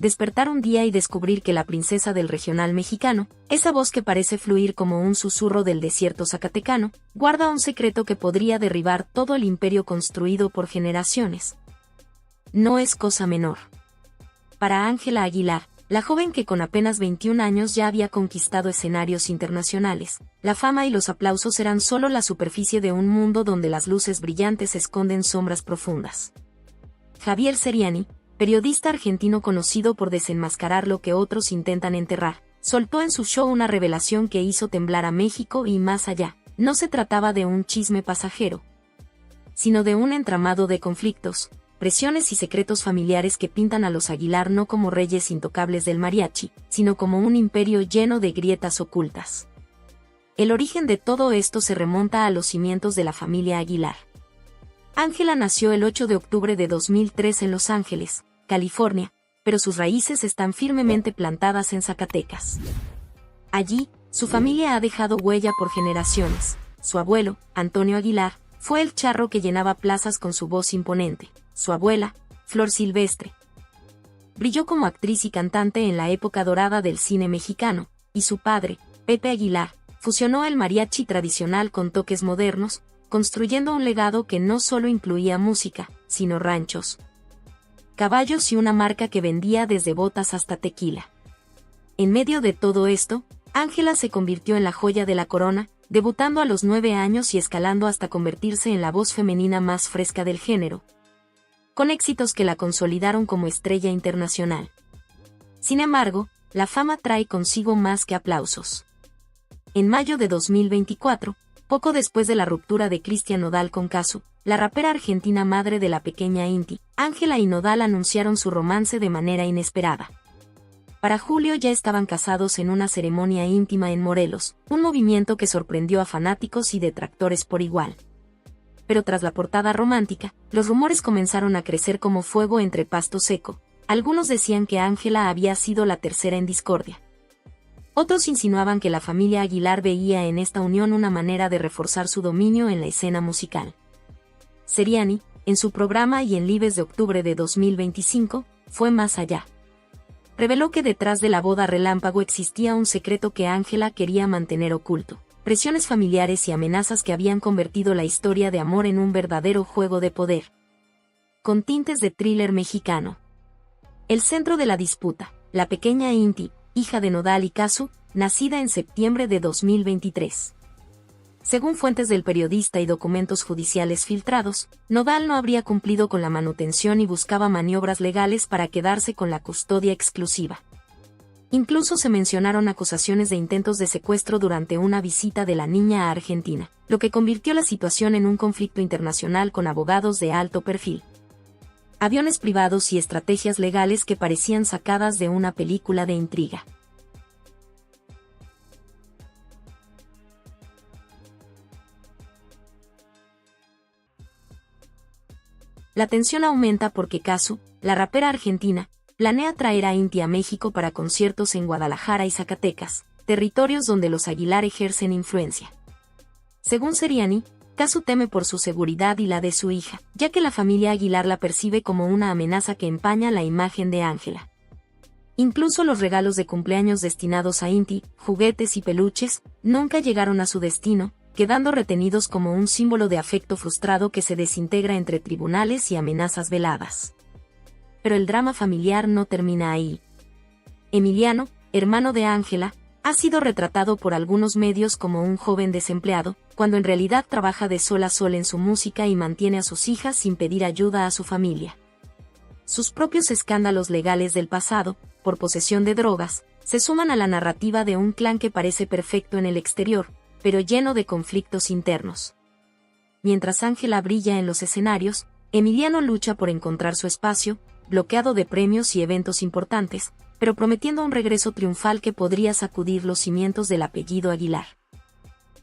despertar un día y descubrir que la princesa del regional mexicano, esa voz que parece fluir como un susurro del desierto zacatecano, guarda un secreto que podría derribar todo el imperio construido por generaciones. No es cosa menor. Para Ángela Aguilar, la joven que con apenas 21 años ya había conquistado escenarios internacionales, la fama y los aplausos eran solo la superficie de un mundo donde las luces brillantes esconden sombras profundas. Javier Seriani, periodista argentino conocido por desenmascarar lo que otros intentan enterrar, soltó en su show una revelación que hizo temblar a México y más allá. No se trataba de un chisme pasajero, sino de un entramado de conflictos, presiones y secretos familiares que pintan a los Aguilar no como reyes intocables del mariachi, sino como un imperio lleno de grietas ocultas. El origen de todo esto se remonta a los cimientos de la familia Aguilar. Ángela nació el 8 de octubre de 2003 en Los Ángeles, California, pero sus raíces están firmemente plantadas en Zacatecas. Allí, su familia ha dejado huella por generaciones. Su abuelo, Antonio Aguilar, fue el charro que llenaba plazas con su voz imponente. Su abuela, Flor Silvestre, brilló como actriz y cantante en la época dorada del cine mexicano, y su padre, Pepe Aguilar, fusionó el mariachi tradicional con toques modernos, construyendo un legado que no solo incluía música, sino ranchos, caballos y una marca que vendía desde botas hasta tequila. En medio de todo esto, Ángela se convirtió en la joya de la corona, debutando a los 9 años y escalando hasta convertirse en la voz femenina más fresca del género, con éxitos que la consolidaron como estrella internacional. Sin embargo, la fama trae consigo más que aplausos. En mayo de 2024, poco después de la ruptura de Cristian Nodal con Cazzu, la rapera argentina madre de la pequeña Inti, Ángela y Nodal anunciaron su romance de manera inesperada. Para julio ya estaban casados en una ceremonia íntima en Morelos, un movimiento que sorprendió a fanáticos y detractores por igual. Pero tras la portada romántica, los rumores comenzaron a crecer como fuego entre pasto seco. Algunos decían que Ángela había sido la tercera en discordia. Otros insinuaban que la familia Aguilar veía en esta unión una manera de reforzar su dominio en la escena musical. Seriani, en su programa y en Libes de octubre de 2025, fue más allá. Reveló que detrás de la boda relámpago existía un secreto que Ángela quería mantener oculto. Presiones familiares y amenazas que habían convertido la historia de amor en un verdadero juego de poder, con tintes de thriller mexicano. El centro de la disputa, la pequeña Inti, hija de Nodal y Cazzu, nacida en septiembre de 2023. Según fuentes del periodista y documentos judiciales filtrados, Nodal no habría cumplido con la manutención y buscaba maniobras legales para quedarse con la custodia exclusiva. Incluso se mencionaron acusaciones de intentos de secuestro durante una visita de la niña a Argentina, lo que convirtió la situación en un conflicto internacional con abogados de alto perfil, aviones privados y estrategias legales que parecían sacadas de una película de intriga. La tensión aumenta porque Cazzu, la rapera argentina, planea traer a Inti a México para conciertos en Guadalajara y Zacatecas, territorios donde los Aguilar ejercen influencia. Según Seriani, Cazzu teme por su seguridad y la de su hija, ya que la familia Aguilar la percibe como una amenaza que empaña la imagen de Ángela. Incluso los regalos de cumpleaños destinados a Inti, juguetes y peluches, nunca llegaron a su destino, quedando retenidos como un símbolo de afecto frustrado que se desintegra entre tribunales y amenazas veladas. Pero el drama familiar no termina ahí. Emiliano, hermano de Ángela, ha sido retratado por algunos medios como un joven desempleado, cuando en realidad trabaja de sol a sol en su música y mantiene a sus hijas sin pedir ayuda a su familia. Sus propios escándalos legales del pasado, por posesión de drogas, se suman a la narrativa de un clan que parece perfecto en el exterior, pero lleno de conflictos internos. Mientras Ángela brilla en los escenarios, Emiliano lucha por encontrar su espacio, bloqueado de premios y eventos importantes, pero prometiendo un regreso triunfal que podría sacudir los cimientos del apellido Aguilar.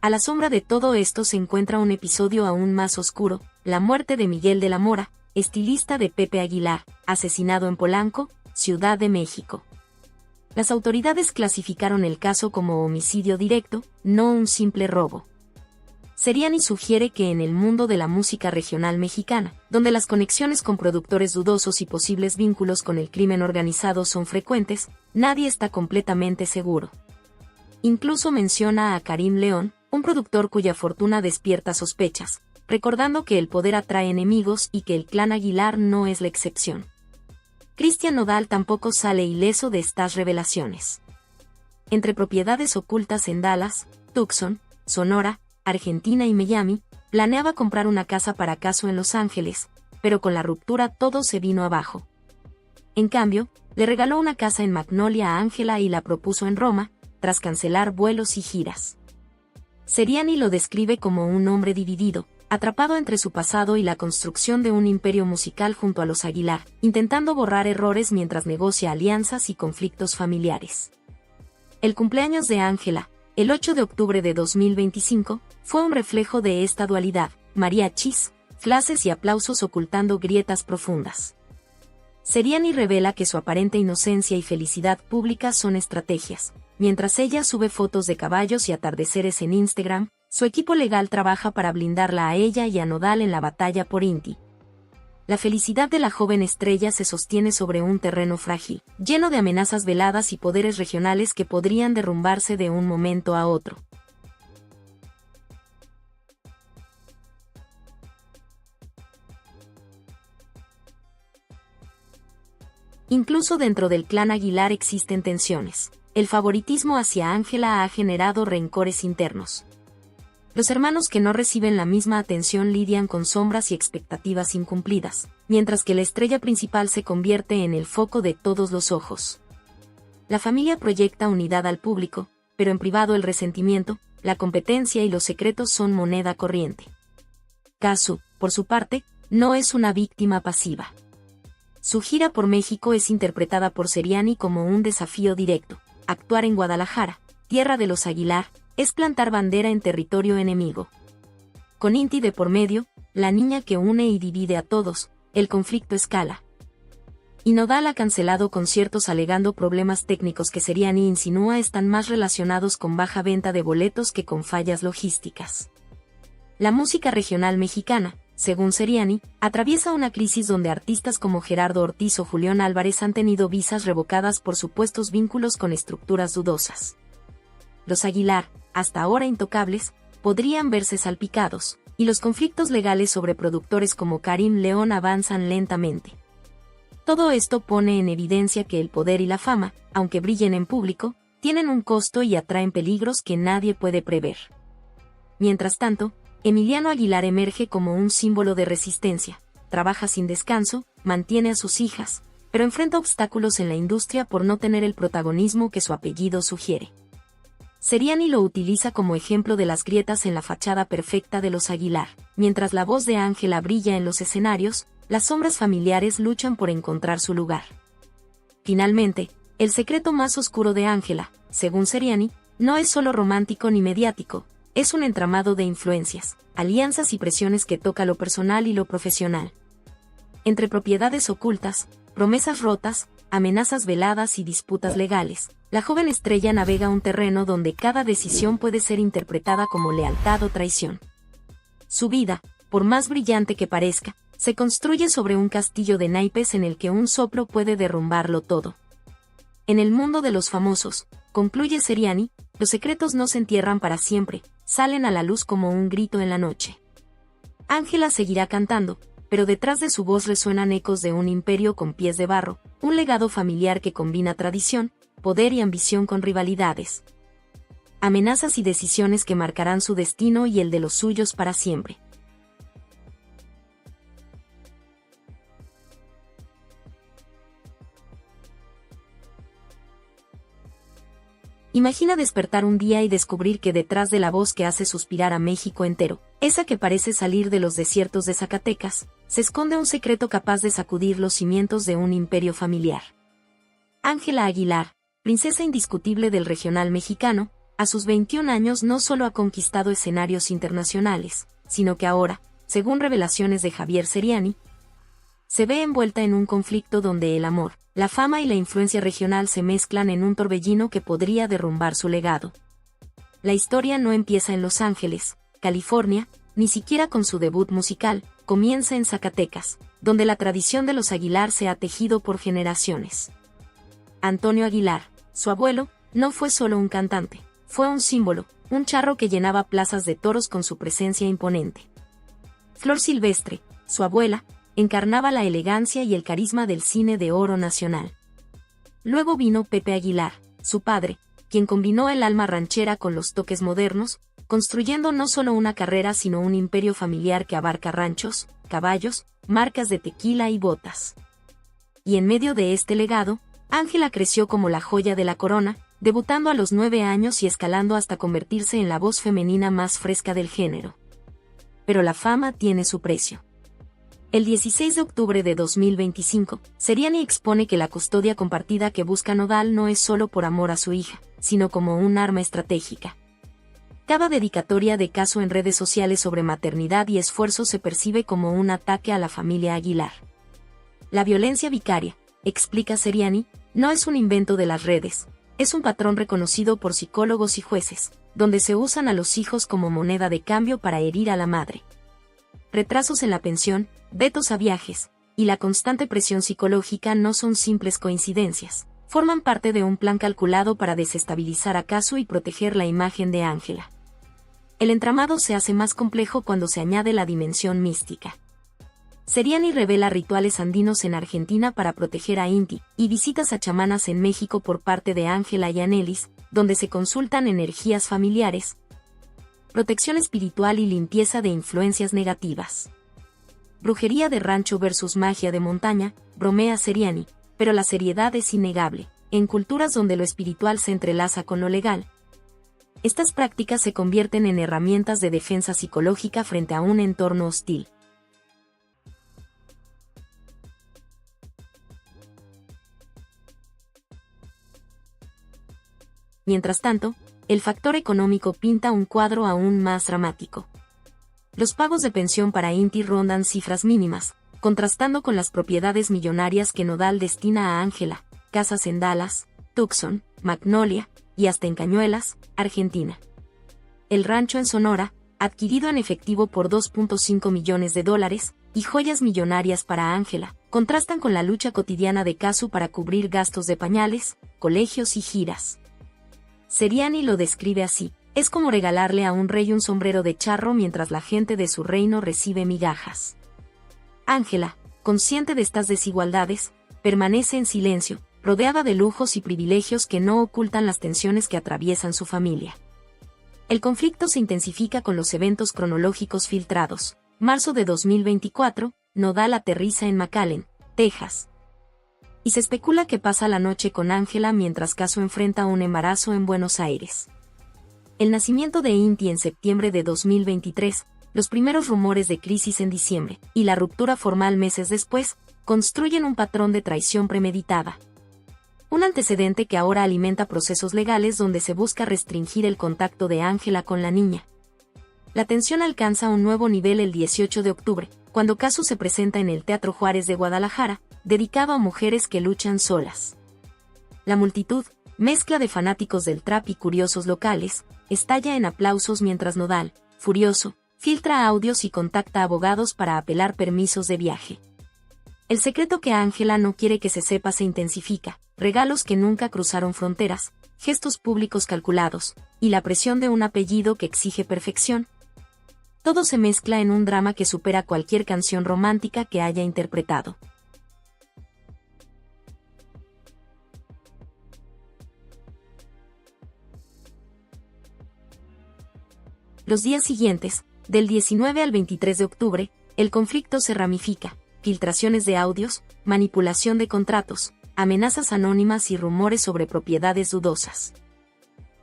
A la sombra de todo esto se encuentra un episodio aún más oscuro, la muerte de Miguel de la Mora, estilista de Pepe Aguilar, asesinado en Polanco, Ciudad de México. Las autoridades clasificaron el caso como homicidio directo, no un simple robo. Seriani sugiere que en el mundo de la música regional mexicana, donde las conexiones con productores dudosos y posibles vínculos con el crimen organizado son frecuentes, nadie está completamente seguro. Incluso menciona a Karim León, un productor cuya fortuna despierta sospechas, recordando que el poder atrae enemigos y que el clan Aguilar no es la excepción. Cristian Nodal tampoco sale ileso de estas revelaciones. Entre propiedades ocultas en Dallas, Tucson, Sonora, Argentina y Miami, planeaba comprar una casa para Caso en Los Ángeles, pero con la ruptura todo se vino abajo. En cambio, le regaló una casa en Magnolia a Ángela y la propuso en Roma, tras cancelar vuelos y giras. Seriani lo describe como un hombre dividido, atrapado entre su pasado y la construcción de un imperio musical junto a los Aguilar, intentando borrar errores mientras negocia alianzas y conflictos familiares. El cumpleaños de Ángela, el 8 de octubre de 2025, fue un reflejo de esta dualidad: mariachis, flashes y aplausos ocultando grietas profundas. Seriani revela que su aparente inocencia y felicidad pública son estrategias. Mientras ella sube fotos de caballos y atardeceres en Instagram, su equipo legal trabaja para blindarla a ella y a Nodal en la batalla por Inti. La felicidad de la joven estrella se sostiene sobre un terreno frágil, lleno de amenazas veladas y poderes regionales que podrían derrumbarse de un momento a otro. Incluso dentro del clan Aguilar existen tensiones. El favoritismo hacia Ángela ha generado rencores internos. Los hermanos que no reciben la misma atención lidian con sombras y expectativas incumplidas, mientras que la estrella principal se convierte en el foco de todos los ojos. La familia proyecta unidad al público, pero en privado el resentimiento, la competencia y los secretos son moneda corriente. Casu, por su parte, no es una víctima pasiva. Su gira por México es interpretada por Seriani como un desafío directo. Actuar en Guadalajara, tierra de los Aguilar, es plantar bandera en territorio enemigo. Con Inti de por medio, la niña que une y divide a todos, el conflicto escala. Y Nodal ha cancelado conciertos alegando problemas técnicos que Seriani insinúa están más relacionados con baja venta de boletos que con fallas logísticas. La música regional mexicana, según Seriani, atraviesa una crisis donde artistas como Gerardo Ortiz o Julián Álvarez han tenido visas revocadas por supuestos vínculos con estructuras dudosas. Los Aguilar, hasta ahora intocables, podrían verse salpicados, y los conflictos legales sobre productores como Karim León avanzan lentamente. Todo esto pone en evidencia que el poder y la fama, aunque brillen en público, tienen un costo y atraen peligros que nadie puede prever. Mientras tanto, Emiliano Aguilar emerge como un símbolo de resistencia, trabaja sin descanso, mantiene a sus hijas, pero enfrenta obstáculos en la industria por no tener el protagonismo que su apellido sugiere. Seriani lo utiliza como ejemplo de las grietas en la fachada perfecta de los Aguilar. Mientras la voz de Ángela brilla en los escenarios, las sombras familiares luchan por encontrar su lugar. Finalmente, el secreto más oscuro de Ángela, según Seriani, no es solo romántico ni mediático, es un entramado de influencias, alianzas y presiones que toca lo personal y lo profesional. Entre propiedades ocultas, promesas rotas, amenazas veladas y disputas legales, la joven estrella navega un terreno donde cada decisión puede ser interpretada como lealtad o traición. Su vida, por más brillante que parezca, se construye sobre un castillo de naipes en el que un soplo puede derrumbarlo todo. En el mundo de los famosos, concluye Seriani, los secretos no se entierran para siempre, salen a la luz como un grito en la noche. Ángela seguirá cantando, pero detrás de su voz resuenan ecos de un imperio con pies de barro, un legado familiar que combina tradición, poder y ambición con rivalidades. Amenazas y decisiones que marcarán su destino y el de los suyos para siempre. Imagina despertar un día y descubrir que detrás de la voz que hace suspirar a México entero, esa que parece salir de los desiertos de Zacatecas, se esconde un secreto capaz de sacudir los cimientos de un imperio familiar. Ángela Aguilar, princesa indiscutible del regional mexicano, a sus 21 años no solo ha conquistado escenarios internacionales, sino que ahora, según revelaciones de Javier Seriani, se ve envuelta en un conflicto donde el amor, la fama y la influencia regional se mezclan en un torbellino que podría derrumbar su legado. La historia no empieza en Los Ángeles, California, ni siquiera con su debut musical, comienza en Zacatecas, donde la tradición de los Aguilar se ha tejido por generaciones. Antonio Aguilar, su abuelo, no fue solo un cantante, fue un símbolo, un charro que llenaba plazas de toros con su presencia imponente. Flor Silvestre, su abuela, encarnaba la elegancia y el carisma del cine de oro nacional. Luego vino Pepe Aguilar, su padre, quien combinó el alma ranchera con los toques modernos, construyendo no solo una carrera sino un imperio familiar que abarca ranchos, caballos, marcas de tequila y botas. Y en medio de este legado, Ángela creció como la joya de la corona, debutando a los 9 años y escalando hasta convertirse en la voz femenina más fresca del género. Pero la fama tiene su precio. El 16 de octubre de 2025, Seriani expone que la custodia compartida que busca Nodal no es solo por amor a su hija, sino como un arma estratégica. Cada dedicatoria de caso en redes sociales sobre maternidad y esfuerzo se percibe como un ataque a la familia Aguilar. La violencia vicaria, explica Seriani, no es un invento de las redes, es un patrón reconocido por psicólogos y jueces, donde se usan a los hijos como moneda de cambio para herir a la madre. Retrasos en la pensión, vetos a viajes, y la constante presión psicológica no son simples coincidencias, forman parte de un plan calculado para desestabilizar a Casu y proteger la imagen de Ángela. El entramado se hace más complejo cuando se añade la dimensión mística. Seriani revela rituales andinos en Argentina para proteger a Inti, y visitas a chamanas en México por parte de Ángela y Anelis, donde se consultan energías familiares, protección espiritual y limpieza de influencias negativas. Brujería de rancho versus magia de montaña, bromea Seriani, pero la seriedad es innegable. En culturas donde lo espiritual se entrelaza con lo legal, estas prácticas se convierten en herramientas de defensa psicológica frente a un entorno hostil. Mientras tanto, el factor económico pinta un cuadro aún más dramático. Los pagos de pensión para Inti rondan cifras mínimas, contrastando con las propiedades millonarias que Nodal destina a Ángela, casas en Dallas, Tucson, Magnolia, y hasta en Cañuelas, Argentina. El rancho en Sonora, adquirido en efectivo por $2.5 millones, y joyas millonarias para Ángela, contrastan con la lucha cotidiana de Casu para cubrir gastos de pañales, colegios y giras. Seriani lo describe así: es como regalarle a un rey un sombrero de charro mientras la gente de su reino recibe migajas. Ángela, consciente de estas desigualdades, permanece en silencio, rodeada de lujos y privilegios que no ocultan las tensiones que atraviesan su familia. El conflicto se intensifica con los eventos cronológicos filtrados. Marzo de 2024, Nodal aterriza en McAllen, Texas. Y se especula que pasa la noche con Ángela mientras Casu enfrenta un embarazo en Buenos Aires. El nacimiento de Inti en septiembre de 2023, los primeros rumores de crisis en diciembre, y la ruptura formal meses después, construyen un patrón de traición premeditada. Un antecedente que ahora alimenta procesos legales donde se busca restringir el contacto de Ángela con la niña. La tensión alcanza un nuevo nivel el 18 de octubre, cuando Casu se presenta en el Teatro Juárez de Guadalajara, dedicado a mujeres que luchan solas. La multitud, mezcla de fanáticos del trap y curiosos locales, estalla en aplausos mientras Nodal, furioso, filtra audios y contacta a abogados para apelar permisos de viaje. El secreto que Ángela no quiere que se sepa se intensifica, regalos que nunca cruzaron fronteras, gestos públicos calculados, y la presión de un apellido que exige perfección. Todo se mezcla en un drama que supera cualquier canción romántica que haya interpretado. Los días siguientes, del 19 al 23 de octubre, el conflicto se ramifica: filtraciones de audios, manipulación de contratos, amenazas anónimas y rumores sobre propiedades dudosas.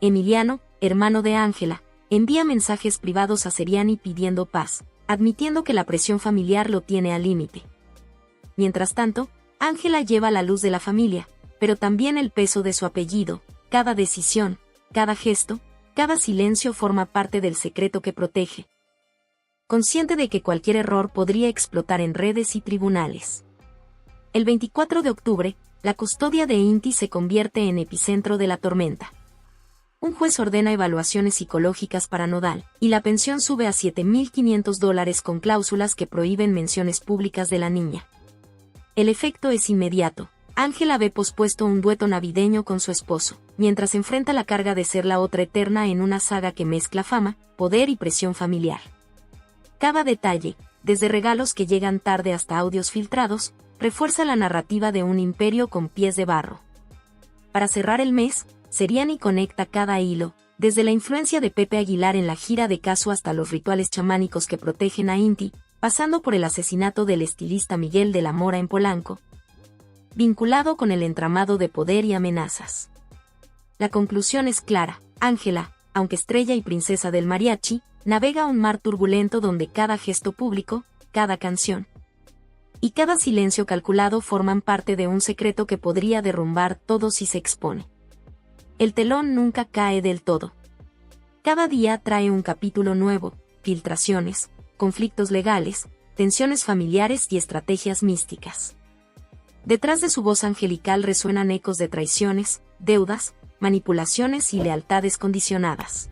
Emiliano, hermano de Ángela, envía mensajes privados a Seriani pidiendo paz, admitiendo que la presión familiar lo tiene al límite. Mientras tanto, Ángela lleva la luz de la familia, pero también el peso de su apellido. Cada decisión, cada gesto, cada silencio forma parte del secreto que protege. Consciente de que cualquier error podría explotar en redes y tribunales. El 24 de octubre, la custodia de Inti se convierte en epicentro de la tormenta. Un juez ordena evaluaciones psicológicas para Nodal, y la pensión sube a $7,500 con cláusulas que prohíben menciones públicas de la niña. El efecto es inmediato. Ángela ve pospuesto un dueto navideño con su esposo, mientras enfrenta la carga de ser la otra eterna en una saga que mezcla fama, poder y presión familiar. Cada detalle, desde regalos que llegan tarde hasta audios filtrados, refuerza la narrativa de un imperio con pies de barro. Para cerrar el mes, Seriani conecta cada hilo, desde la influencia de Pepe Aguilar en la gira de Casu hasta los rituales chamánicos que protegen a Inti, pasando por el asesinato del estilista Miguel de la Mora en Polanco, vinculado con el entramado de poder y amenazas. La conclusión es clara: Ángela, aunque estrella y princesa del mariachi, navega un mar turbulento donde cada gesto público, cada canción y cada silencio calculado forman parte de un secreto que podría derrumbar todo si se expone. El telón nunca cae del todo. Cada día trae un capítulo nuevo, filtraciones, conflictos legales, tensiones familiares y estrategias místicas. Detrás de su voz angelical resuenan ecos de traiciones, deudas, manipulaciones y lealtades condicionadas.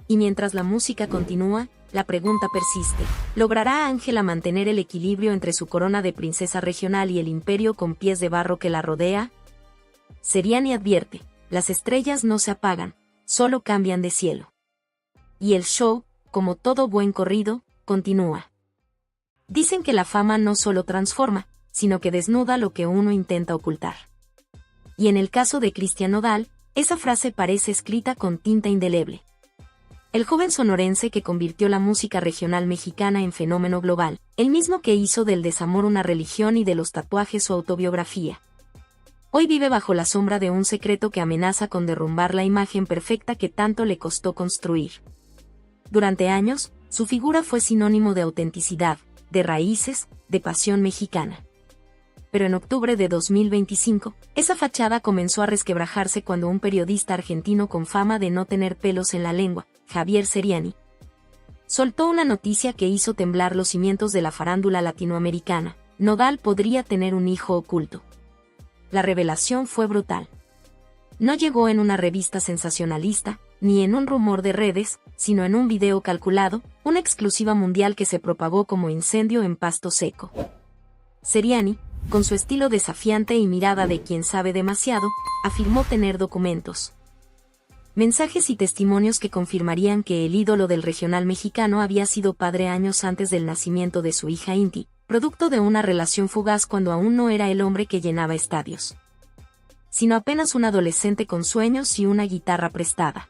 Y mientras la música continúa, la pregunta persiste: ¿logrará Ángela mantener el equilibrio entre su corona de princesa regional y el imperio con pies de barro que la rodea? Seriani advierte: las estrellas no se apagan, solo cambian de cielo. Y el show, como todo buen corrido, continúa. Dicen que la fama no solo transforma, sino que desnuda lo que uno intenta ocultar. Y en el caso de Cristian Nodal, esa frase parece escrita con tinta indeleble. El joven sonorense que convirtió la música regional mexicana en fenómeno global, el mismo que hizo del desamor una religión y de los tatuajes su autobiografía, hoy vive bajo la sombra de un secreto que amenaza con derrumbar la imagen perfecta que tanto le costó construir. Durante años, su figura fue sinónimo de autenticidad, de raíces, de pasión mexicana. Pero en octubre de 2025, esa fachada comenzó a resquebrajarse cuando un periodista argentino con fama de no tener pelos en la lengua, Javier Seriani, soltó una noticia que hizo temblar los cimientos de la farándula latinoamericana: Nodal podría tener un hijo oculto. La revelación fue brutal. No llegó en una revista sensacionalista, ni en un rumor de redes, sino en un video calculado, una exclusiva mundial que se propagó como incendio en pasto seco. Seriani, con su estilo desafiante y mirada de quien sabe demasiado, afirmó tener documentos, mensajes y testimonios que confirmarían que el ídolo del regional mexicano había sido padre años antes del nacimiento de su hija Inti, producto de una relación fugaz cuando aún no era el hombre que llenaba estadios, sino apenas un adolescente con sueños y una guitarra prestada.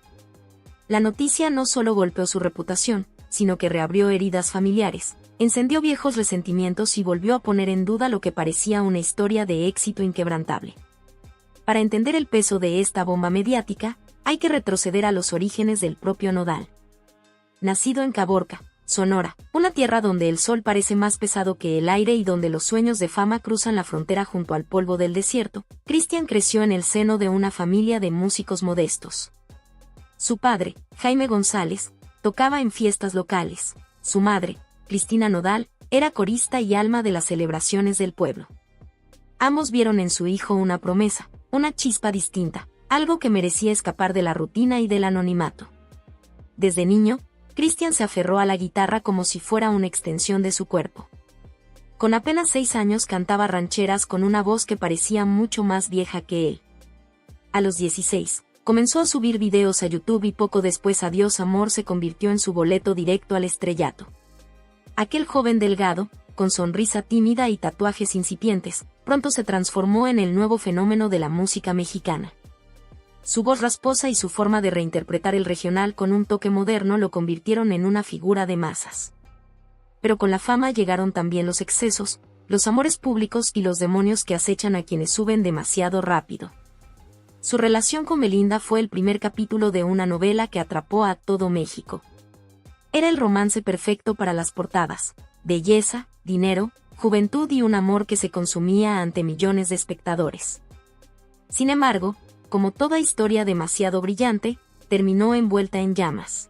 La noticia no solo golpeó su reputación, sino que reabrió heridas familiares, encendió viejos resentimientos y volvió a poner en duda lo que parecía una historia de éxito inquebrantable. Para entender el peso de esta bomba mediática, hay que retroceder a los orígenes del propio Nodal. Nacido en Caborca, Sonora, una tierra donde el sol parece más pesado que el aire y donde los sueños de fama cruzan la frontera junto al polvo del desierto, Cristian creció en el seno de una familia de músicos modestos. Su padre, Jaime González, tocaba en fiestas locales. Su madre, Cristina Nodal, era corista y alma de las celebraciones del pueblo. Ambos vieron en su hijo una promesa, una chispa distinta, algo que merecía escapar de la rutina y del anonimato. Desde niño, Cristian se aferró a la guitarra como si fuera una extensión de su cuerpo. Con apenas 6 años cantaba rancheras con una voz que parecía mucho más vieja que él. A los 16, comenzó a subir videos a YouTube y poco después Adiós Amor se convirtió en su boleto directo al estrellato. Aquel joven delgado, con sonrisa tímida y tatuajes incipientes, pronto se transformó en el nuevo fenómeno de la música mexicana. Su voz rasposa y su forma de reinterpretar el regional con un toque moderno lo convirtieron en una figura de masas. Pero con la fama llegaron también los excesos, los amores públicos y los demonios que acechan a quienes suben demasiado rápido. Su relación con Belinda fue el primer capítulo de una novela que atrapó a todo México. Era el romance perfecto para las portadas: belleza, dinero, juventud y un amor que se consumía ante millones de espectadores. Sin embargo, como toda historia demasiado brillante, terminó envuelta en llamas.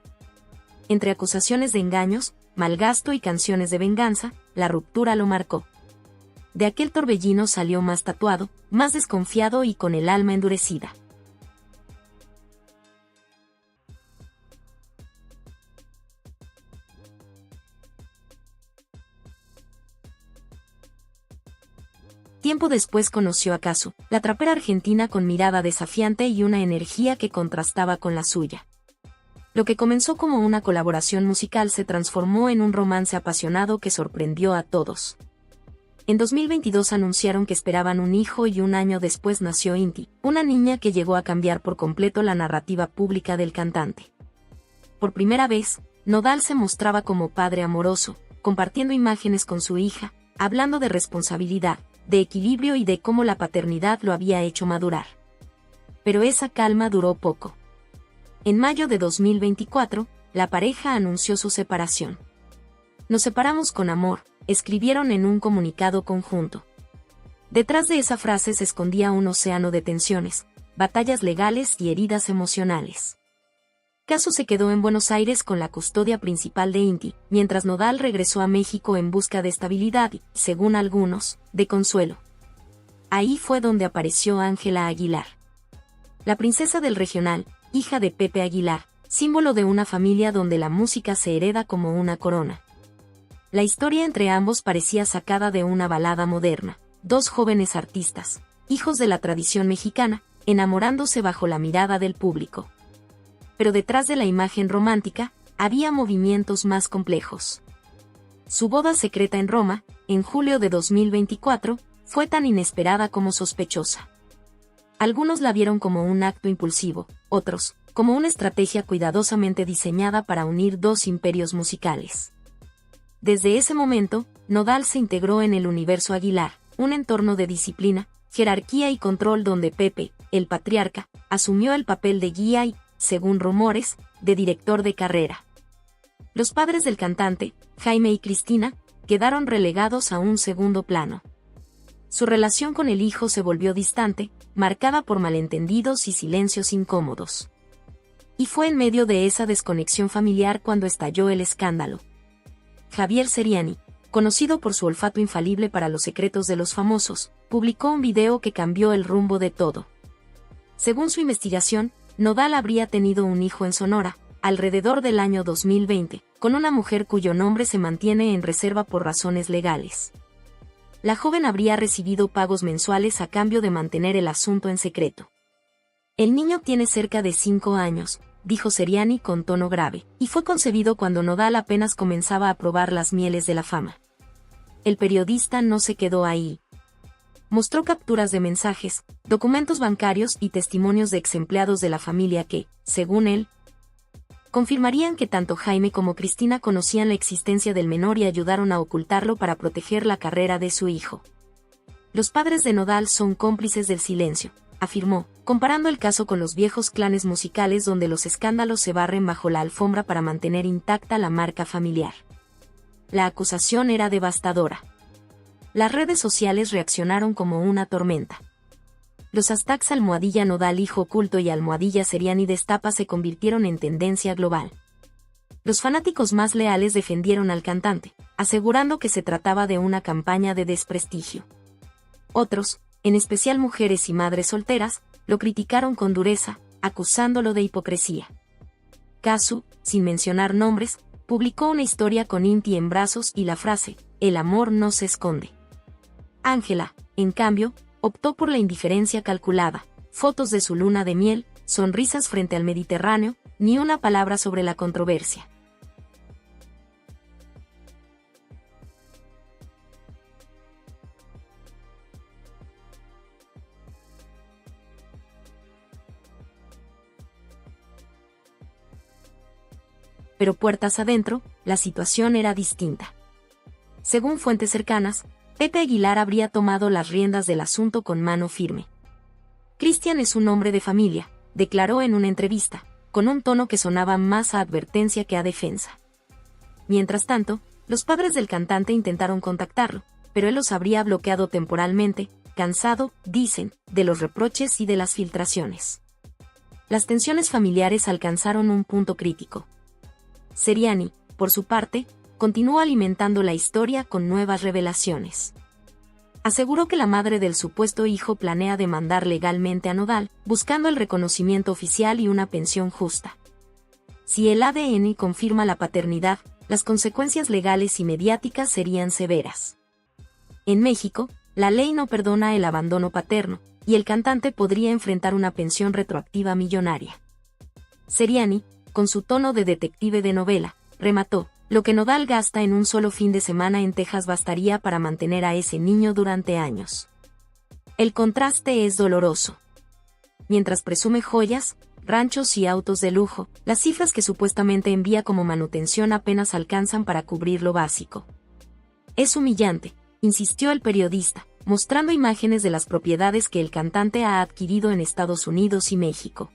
Entre acusaciones de engaños, malgasto y canciones de venganza, la ruptura lo marcó. De aquel torbellino salió más tatuado, más desconfiado y con el alma endurecida. Tiempo después conoció a Casu, la trapera argentina con mirada desafiante y una energía que contrastaba con la suya. Lo que comenzó como una colaboración musical se transformó en un romance apasionado que sorprendió a todos. En 2022 anunciaron que esperaban un hijo y un año después nació Inti, una niña que llegó a cambiar por completo la narrativa pública del cantante. Por primera vez, Nodal se mostraba como padre amoroso, compartiendo imágenes con su hija, hablando de responsabilidad, de equilibrio y de cómo la paternidad lo había hecho madurar. Pero esa calma duró poco. En mayo de 2024, la pareja anunció su separación. Nos separamos con amor, escribieron en un comunicado conjunto. Detrás de esa frase se escondía un océano de tensiones, batallas legales y heridas emocionales. Casu se quedó en Buenos Aires con la custodia principal de Inti, mientras Nodal regresó a México en busca de estabilidad y, según algunos, de consuelo. Ahí fue donde apareció Ángela Aguilar. La princesa del regional, hija de Pepe Aguilar, símbolo de una familia donde la música se hereda como una corona. La historia entre ambos parecía sacada de una balada moderna, dos jóvenes artistas, hijos de la tradición mexicana, enamorándose bajo la mirada del público. Pero detrás de la imagen romántica, había movimientos más complejos. Su boda secreta en Roma, en julio de 2024, fue tan inesperada como sospechosa. Algunos la vieron como un acto impulsivo, otros, como una estrategia cuidadosamente diseñada para unir dos imperios musicales. Desde ese momento, Nodal se integró en el universo Aguilar, un entorno de disciplina, jerarquía y control donde Pepe, el patriarca, asumió el papel de guía y, según rumores, de director de carrera. Los padres del cantante, Jaime y Cristina, quedaron relegados a un segundo plano. Su relación con el hijo se volvió distante, marcada por malentendidos y silencios incómodos. Y fue en medio de esa desconexión familiar cuando estalló el escándalo. Javier Seriani, conocido por su olfato infalible para los secretos de los famosos, publicó un video que cambió el rumbo de todo. Según su investigación, Nodal habría tenido un hijo en Sonora, alrededor del año 2020, con una mujer cuyo nombre se mantiene en reserva por razones legales. La joven habría recibido pagos mensuales a cambio de mantener el asunto en secreto. El niño tiene cerca de 5 años, dijo Seriani con tono grave, y fue concebido cuando Nodal apenas comenzaba a probar las mieles de la fama. El periodista no se quedó ahí. Mostró capturas de mensajes, documentos bancarios y testimonios de exempleados de la familia que, según él, confirmarían que tanto Jaime como Cristina conocían la existencia del menor y ayudaron a ocultarlo para proteger la carrera de su hijo. Los padres de Nodal son cómplices del silencio, afirmó, comparando el caso con los viejos clanes musicales donde los escándalos se barren bajo la alfombra para mantener intacta la marca familiar. La acusación era devastadora. Las redes sociales reaccionaron como una tormenta. Los hashtags almohadilla Nodal hijo oculto y almohadilla Seriani destapa se convirtieron en tendencia global. Los fanáticos más leales defendieron al cantante, asegurando que se trataba de una campaña de desprestigio. Otros, en especial mujeres y madres solteras, lo criticaron con dureza, acusándolo de hipocresía. Casu, sin mencionar nombres, publicó una historia con Inti en brazos y la frase, "El amor no se esconde". Ángela, en cambio, optó por la indiferencia calculada, fotos de su luna de miel, sonrisas frente al Mediterráneo, ni una palabra sobre la controversia. Pero puertas adentro, la situación era distinta. Según fuentes cercanas, Pepe Aguilar habría tomado las riendas del asunto con mano firme. Cristian es un hombre de familia, declaró en una entrevista, con un tono que sonaba más a advertencia que a defensa. Mientras tanto, los padres del cantante intentaron contactarlo, pero él los habría bloqueado temporalmente, cansado, dicen, de los reproches y de las filtraciones. Las tensiones familiares alcanzaron un punto crítico. Seriani, por su parte, continuó alimentando la historia con nuevas revelaciones. Aseguró que la madre del supuesto hijo planea demandar legalmente a Nodal, buscando el reconocimiento oficial y una pensión justa. Si el ADN confirma la paternidad, las consecuencias legales y mediáticas serían severas. En México, la ley no perdona el abandono paterno, y el cantante podría enfrentar una pensión retroactiva millonaria. Seriani, con su tono de detective de novela, remató: lo que Nodal gasta en un solo fin de semana en Texas bastaría para mantener a ese niño durante años. El contraste es doloroso. Mientras presume joyas, ranchos y autos de lujo, las cifras que supuestamente envía como manutención apenas alcanzan para cubrir lo básico. Es humillante, insistió el periodista, mostrando imágenes de las propiedades que el cantante ha adquirido en Estados Unidos y México.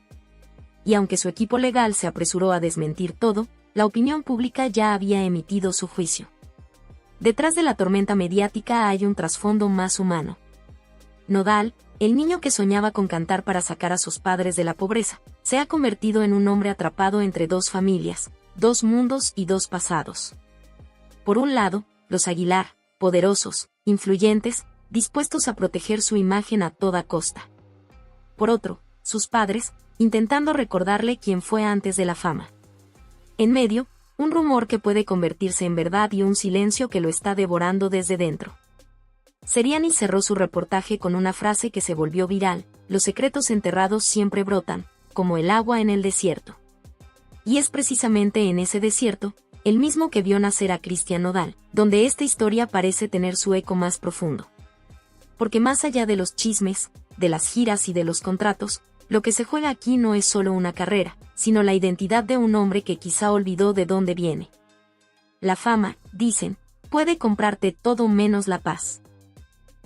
Y aunque su equipo legal se apresuró a desmentir todo, la opinión pública ya había emitido su juicio. Detrás de la tormenta mediática hay un trasfondo más humano. Nodal, el niño que soñaba con cantar para sacar a sus padres de la pobreza, se ha convertido en un hombre atrapado entre dos familias, dos mundos y dos pasados. Por un lado, los Aguilar, poderosos, influyentes, dispuestos a proteger su imagen a toda costa. Por otro, sus padres, intentando recordarle quién fue antes de la fama. En medio, un rumor que puede convertirse en verdad y un silencio que lo está devorando desde dentro. Seriani cerró su reportaje con una frase que se volvió viral: los secretos enterrados siempre brotan, como el agua en el desierto. Y es precisamente en ese desierto, el mismo que vio nacer a Cristian Nodal, donde esta historia parece tener su eco más profundo. Porque más allá de los chismes, de las giras y de los contratos, lo que se juega aquí no es solo una carrera, sino la identidad de un hombre que quizá olvidó de dónde viene. La fama, dicen, puede comprarte todo menos la paz.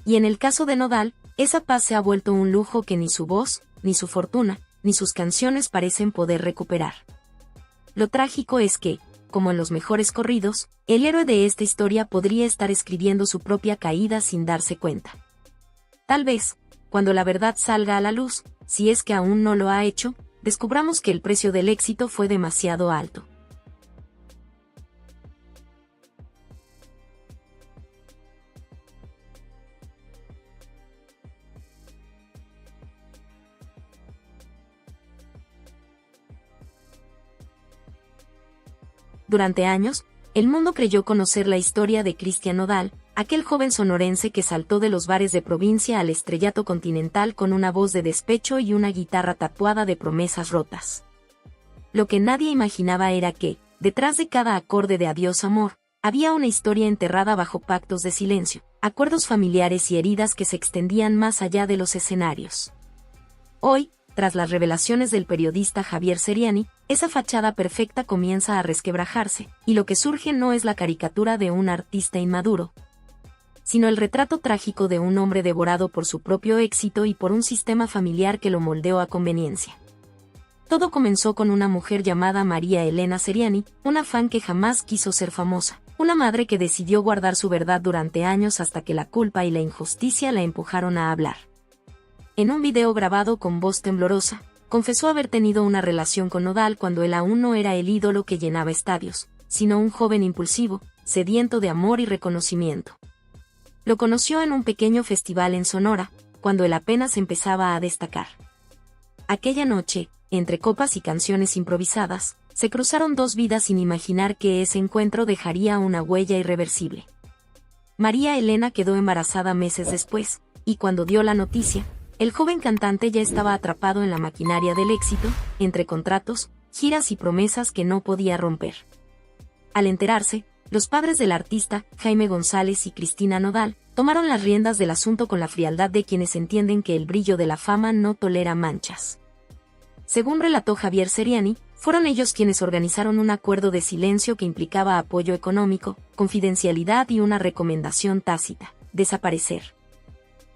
Y en el caso de Nodal, esa paz se ha vuelto un lujo que ni su voz, ni su fortuna, ni sus canciones parecen poder recuperar. Lo trágico es que, como en los mejores corridos, el héroe de esta historia podría estar escribiendo su propia caída sin darse cuenta. Tal vez, cuando la verdad salga a la luz, si es que aún no lo ha hecho, descubramos que el precio del éxito fue demasiado alto. Durante años, el mundo creyó conocer la historia de Cristian Nodal, aquel joven sonorense que saltó de los bares de provincia al estrellato continental con una voz de despecho y una guitarra tatuada de promesas rotas. Lo que nadie imaginaba era que, detrás de cada acorde de Adiós amor, había una historia enterrada bajo pactos de silencio, acuerdos familiares y heridas que se extendían más allá de los escenarios. Hoy, tras las revelaciones del periodista Javier Seriani, esa fachada perfecta comienza a resquebrajarse, y lo que surge no es la caricatura de un artista inmaduro, sino el retrato trágico de un hombre devorado por su propio éxito y por un sistema familiar que lo moldeó a conveniencia. Todo comenzó con una mujer llamada María Elena Seriani, una fan que jamás quiso ser famosa, una madre que decidió guardar su verdad durante años hasta que la culpa y la injusticia la empujaron a hablar. En un video grabado con voz temblorosa, confesó haber tenido una relación con Nodal cuando él aún no era el ídolo que llenaba estadios, sino un joven impulsivo, sediento de amor y reconocimiento. Lo conoció en un pequeño festival en Sonora, cuando él apenas empezaba a destacar. Aquella noche, entre copas y canciones improvisadas, se cruzaron dos vidas sin imaginar que ese encuentro dejaría una huella irreversible. María Elena quedó embarazada meses después, y cuando dio la noticia, el joven cantante ya estaba atrapado en la maquinaria del éxito, entre contratos, giras y promesas que no podía romper. Al enterarse, los padres del artista, Jaime González y Cristina Nodal, tomaron las riendas del asunto con la frialdad de quienes entienden que el brillo de la fama no tolera manchas. Según relató Javier Seriani, fueron ellos quienes organizaron un acuerdo de silencio que implicaba apoyo económico, confidencialidad y una recomendación tácita: desaparecer.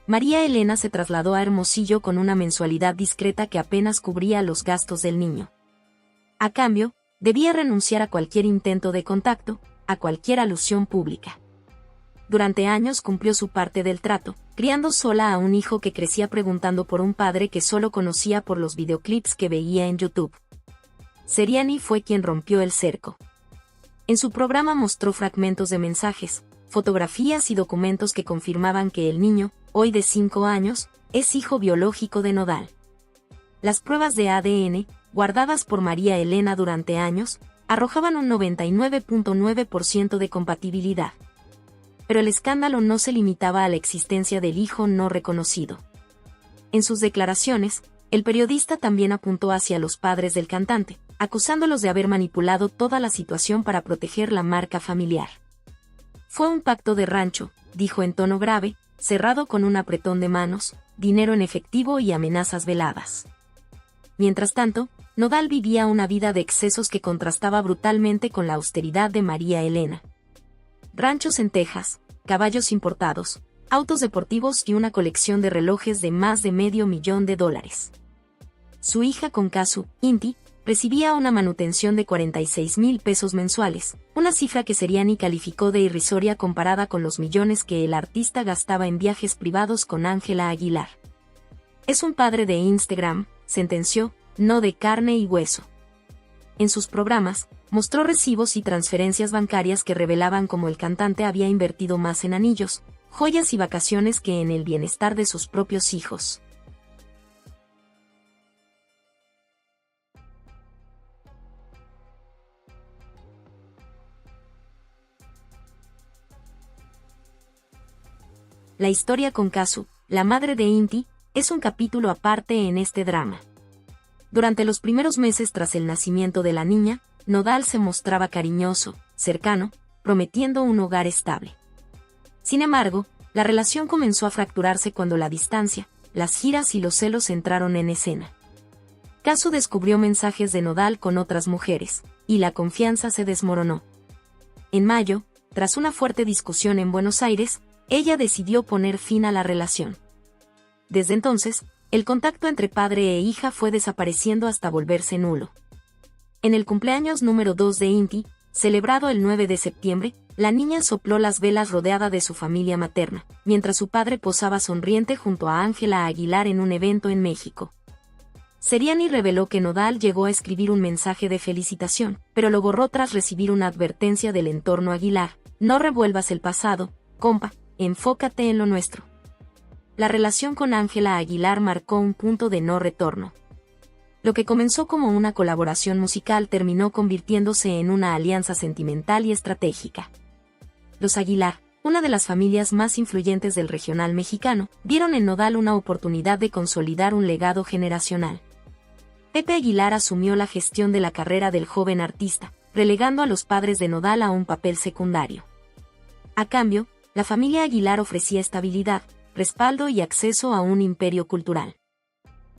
María Elena se trasladó a Hermosillo con una mensualidad discreta que apenas cubría los gastos del niño. A cambio, debía renunciar a cualquier intento de contacto, a cualquier alusión pública. Durante años cumplió su parte del trato, criando sola a un hijo que crecía preguntando por un padre que solo conocía por los videoclips que veía en YouTube. Seriani fue quien rompió el cerco. En su programa mostró fragmentos de mensajes, fotografías y documentos que confirmaban que el niño, hoy de 5 años, es hijo biológico de Nodal. Las pruebas de ADN, guardadas por María Elena durante años, arrojaban un 99.9% de compatibilidad. Pero el escándalo no se limitaba a la existencia del hijo no reconocido. En sus declaraciones, el periodista también apuntó hacia los padres del cantante, acusándolos de haber manipulado toda la situación para proteger la marca familiar. Fue un pacto de rancho, dijo en tono grave, cerrado con un apretón de manos, dinero en efectivo y amenazas veladas. Mientras tanto, Nodal vivía una vida de excesos que contrastaba brutalmente con la austeridad de María Elena. Ranchos en Texas, caballos importados, autos deportivos y una colección de relojes de más de $500,000. Su hija Concasu, Inti, recibía una manutención de 46,000 pesos mensuales, una cifra que Seriani calificó de irrisoria comparada con los millones que el artista gastaba en viajes privados con Ángela Aguilar. Es un padre de Instagram, sentenció, no de carne y hueso. En sus programas, mostró recibos y transferencias bancarias que revelaban cómo el cantante había invertido más en anillos, joyas y vacaciones que en el bienestar de sus propios hijos. La historia con Casu, la madre de Inti, es un capítulo aparte en este drama. Durante los primeros meses tras el nacimiento de la niña, Nodal se mostraba cariñoso, cercano, prometiendo un hogar estable. Sin embargo, la relación comenzó a fracturarse cuando la distancia, las giras y los celos entraron en escena. Casu descubrió mensajes de Nodal con otras mujeres, y la confianza se desmoronó. En mayo, tras una fuerte discusión en Buenos Aires, ella decidió poner fin a la relación. Desde entonces, el contacto entre padre e hija fue desapareciendo hasta volverse nulo. En el cumpleaños número 2 de Inti, celebrado el 9 de septiembre, la niña sopló las velas rodeada de su familia materna, mientras su padre posaba sonriente junto a Ángela Aguilar en un evento en México. Seriani reveló que Nodal llegó a escribir un mensaje de felicitación, pero lo borró tras recibir una advertencia del entorno Aguilar: no revuelvas el pasado, compa, enfócate en lo nuestro. La relación con Ángela Aguilar marcó un punto de no retorno. Lo que comenzó como una colaboración musical terminó convirtiéndose en una alianza sentimental y estratégica. Los Aguilar, una de las familias más influyentes del regional mexicano, vieron en Nodal una oportunidad de consolidar un legado generacional. Pepe Aguilar asumió la gestión de la carrera del joven artista, relegando a los padres de Nodal a un papel secundario. A cambio, la familia Aguilar ofrecía estabilidad, respaldo y acceso a un imperio cultural.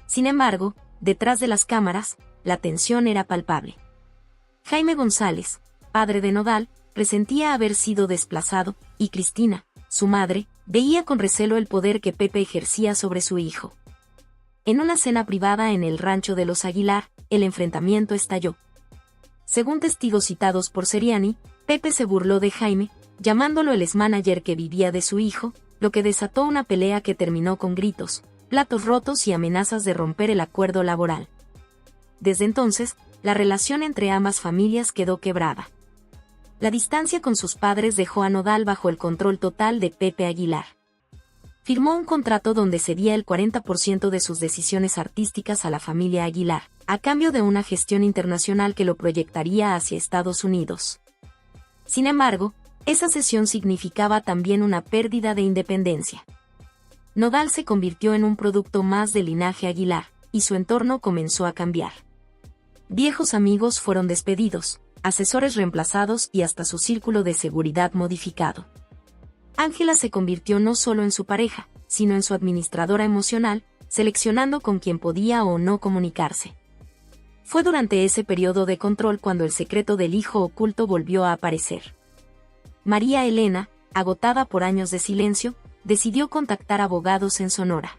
Sin embargo, detrás de las cámaras, la tensión era palpable. Jaime González, padre de Nodal, presentía haber sido desplazado, y Cristina, su madre, veía con recelo el poder que Pepe ejercía sobre su hijo. En una cena privada en el rancho de los Aguilar, el enfrentamiento estalló. Según testigos citados por Seriani, Pepe se burló de Jaime, llamándolo el ex-manager que vivía de su hijo, lo que desató una pelea que terminó con gritos, platos rotos y amenazas de romper el acuerdo laboral. Desde entonces, la relación entre ambas familias quedó quebrada. La distancia con sus padres dejó a Nodal bajo el control total de Pepe Aguilar. Firmó un contrato donde cedía el 40% de sus decisiones artísticas a la familia Aguilar, a cambio de una gestión internacional que lo proyectaría hacia Estados Unidos. Sin embargo, esa cesión significaba también una pérdida de independencia. Nodal se convirtió en un producto más del linaje Aguilar, y su entorno comenzó a cambiar. Viejos amigos fueron despedidos, asesores reemplazados y hasta su círculo de seguridad modificado. Ángela se convirtió no solo en su pareja, sino en su administradora emocional, seleccionando con quién podía o no comunicarse. Fue durante ese periodo de control cuando el secreto del hijo oculto volvió a aparecer. María Elena, agotada por años de silencio, decidió contactar abogados en Sonora.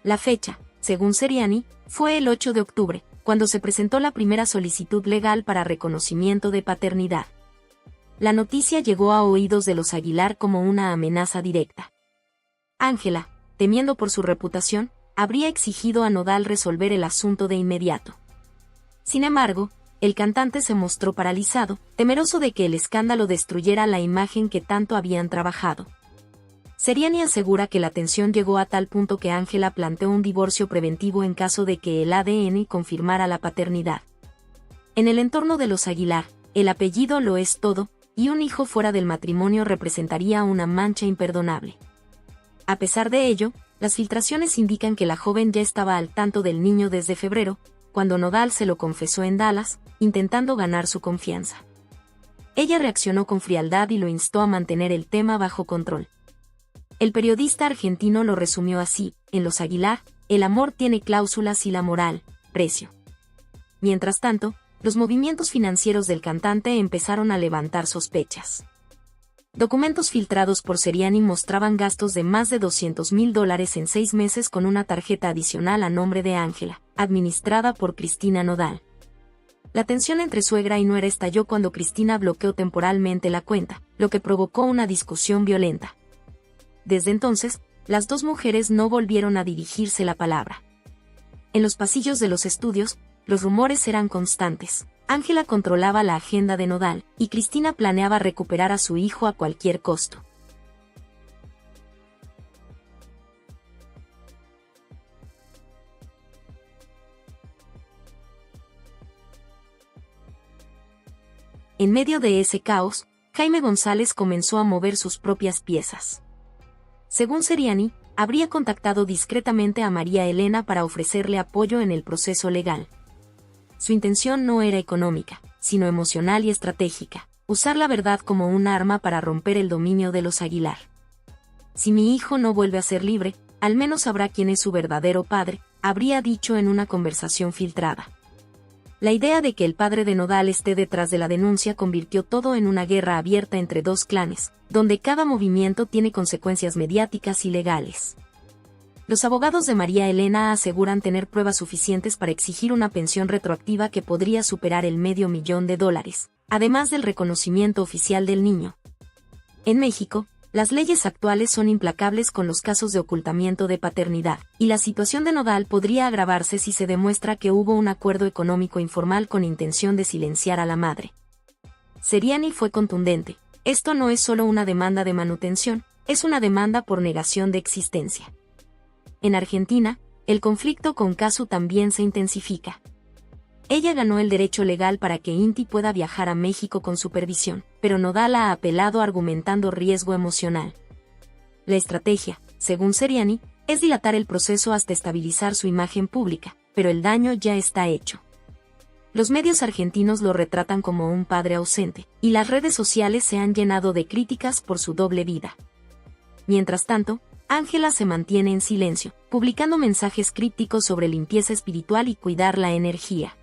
La fecha, según Seriani, fue el 8 de octubre, cuando se presentó la primera solicitud legal para reconocimiento de paternidad. La noticia llegó a oídos de los Aguilar como una amenaza directa. Ángela, temiendo por su reputación, habría exigido a Nodal resolver el asunto de inmediato. Sin embargo, el cantante se mostró paralizado, temeroso de que el escándalo destruyera la imagen que tanto habían trabajado. Seriani asegura que la tensión llegó a tal punto que Ángela planteó un divorcio preventivo en caso de que el ADN confirmara la paternidad. En el entorno de los Aguilar, el apellido lo es todo, y un hijo fuera del matrimonio representaría una mancha imperdonable. A pesar de ello, las filtraciones indican que la joven ya estaba al tanto del niño desde febrero, cuando Nodal se lo confesó en Dallas, intentando ganar su confianza. Ella reaccionó con frialdad y lo instó a mantener el tema bajo control. El periodista argentino lo resumió así: en los Aguilar, el amor tiene cláusulas y la moral, precio. Mientras tanto, los movimientos financieros del cantante empezaron a levantar sospechas. Documentos filtrados por Seriani mostraban gastos de más de $200.000 en 6 meses con una tarjeta adicional a nombre de Ángela, administrada por Cristina Nodal. La tensión entre suegra y nuera estalló cuando Cristina bloqueó temporalmente la cuenta, lo que provocó una discusión violenta. Desde entonces, las dos mujeres no volvieron a dirigirse la palabra. En los pasillos de los estudios, los rumores eran constantes. Ángela controlaba la agenda de Nodal, y Cristina planeaba recuperar a su hijo a cualquier costo. En medio de ese caos, Jaime González comenzó a mover sus propias piezas. Según Seriani, habría contactado discretamente a María Elena para ofrecerle apoyo en el proceso legal. Su intención no era económica, sino emocional y estratégica: usar la verdad como un arma para romper el dominio de los Aguilar. Si mi hijo no vuelve a ser libre, al menos sabrá quién es su verdadero padre, habría dicho en una conversación filtrada. La idea de que el padre de Nodal esté detrás de la denuncia convirtió todo en una guerra abierta entre dos clanes, donde cada movimiento tiene consecuencias mediáticas y legales. Los abogados de María Elena aseguran tener pruebas suficientes para exigir una pensión retroactiva que podría superar el $500,000, además del reconocimiento oficial del niño. En México, las leyes actuales son implacables con los casos de ocultamiento de paternidad, y la situación de Nodal podría agravarse si se demuestra que hubo un acuerdo económico informal con intención de silenciar a la madre. Seriani fue contundente: esto no es solo una demanda de manutención, es una demanda por negación de existencia. En Argentina, el conflicto con Casu también se intensifica. Ella ganó el derecho legal para que Inti pueda viajar a México con supervisión, pero Nodal ha apelado argumentando riesgo emocional. La estrategia, según Seriani, es dilatar el proceso hasta estabilizar su imagen pública, pero el daño ya está hecho. Los medios argentinos lo retratan como un padre ausente, y las redes sociales se han llenado de críticas por su doble vida. Mientras tanto, Ángela se mantiene en silencio, publicando mensajes crípticos sobre limpieza espiritual y cuidar la energía.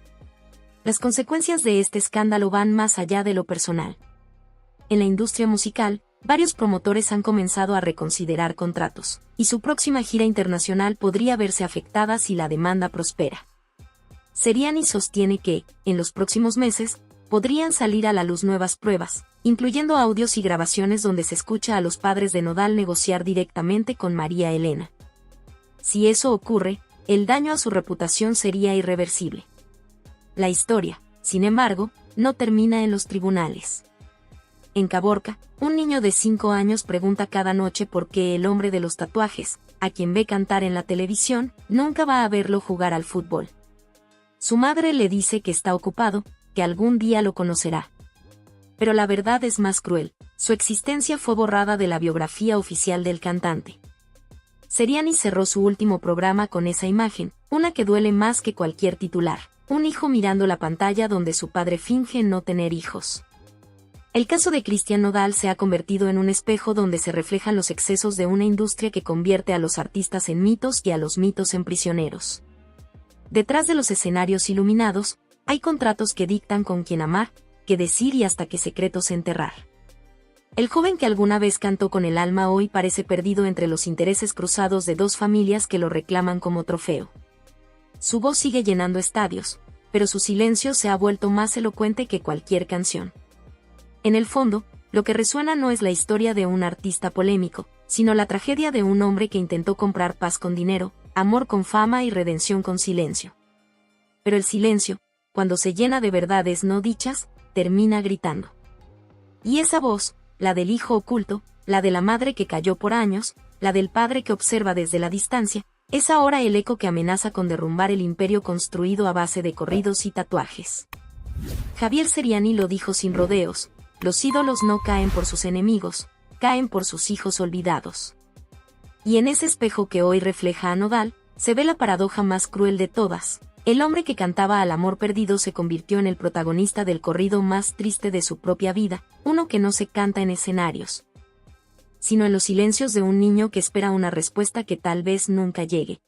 Las consecuencias de este escándalo van más allá de lo personal. En la industria musical, varios promotores han comenzado a reconsiderar contratos, y su próxima gira internacional podría verse afectada si la demanda prospera. Seriani sostiene que, en los próximos meses, podrían salir a la luz nuevas pruebas, incluyendo audios y grabaciones donde se escucha a los padres de Nodal negociar directamente con María Elena. Si eso ocurre, el daño a su reputación sería irreversible. La historia, sin embargo, no termina en los tribunales. En Caborca, un niño de 5 años pregunta cada noche por qué el hombre de los tatuajes, a quien ve cantar en la televisión, nunca va a verlo jugar al fútbol. Su madre le dice que está ocupado, que algún día lo conocerá. Pero la verdad es más cruel: su existencia fue borrada de la biografía oficial del cantante. Seriani cerró su último programa con esa imagen, una que duele más que cualquier titular: un hijo mirando la pantalla donde su padre finge no tener hijos. El caso de Cristian Nodal se ha convertido en un espejo donde se reflejan los excesos de una industria que convierte a los artistas en mitos y a los mitos en prisioneros. Detrás de los escenarios iluminados, hay contratos que dictan con quién amar, qué decir y hasta qué secretos enterrar. El joven que alguna vez cantó con el alma hoy parece perdido entre los intereses cruzados de dos familias que lo reclaman como trofeo. Su voz sigue llenando estadios, pero su silencio se ha vuelto más elocuente que cualquier canción. En el fondo, lo que resuena no es la historia de un artista polémico, sino la tragedia de un hombre que intentó comprar paz con dinero, amor con fama y redención con silencio. Pero el silencio, cuando se llena de verdades no dichas, termina gritando. Y esa voz, la del hijo oculto, la de la madre que calló por años, la del padre que observa desde la distancia, es ahora el eco que amenaza con derrumbar el imperio construido a base de corridos y tatuajes. Javier Seriani lo dijo sin rodeos: los ídolos no caen por sus enemigos, caen por sus hijos olvidados. Y en ese espejo que hoy refleja a Nodal, se ve la paradoja más cruel de todas. El hombre que cantaba al amor perdido se convirtió en el protagonista del corrido más triste de su propia vida, uno que no se canta en escenarios, sino en los silencios de un niño que espera una respuesta que tal vez nunca llegue.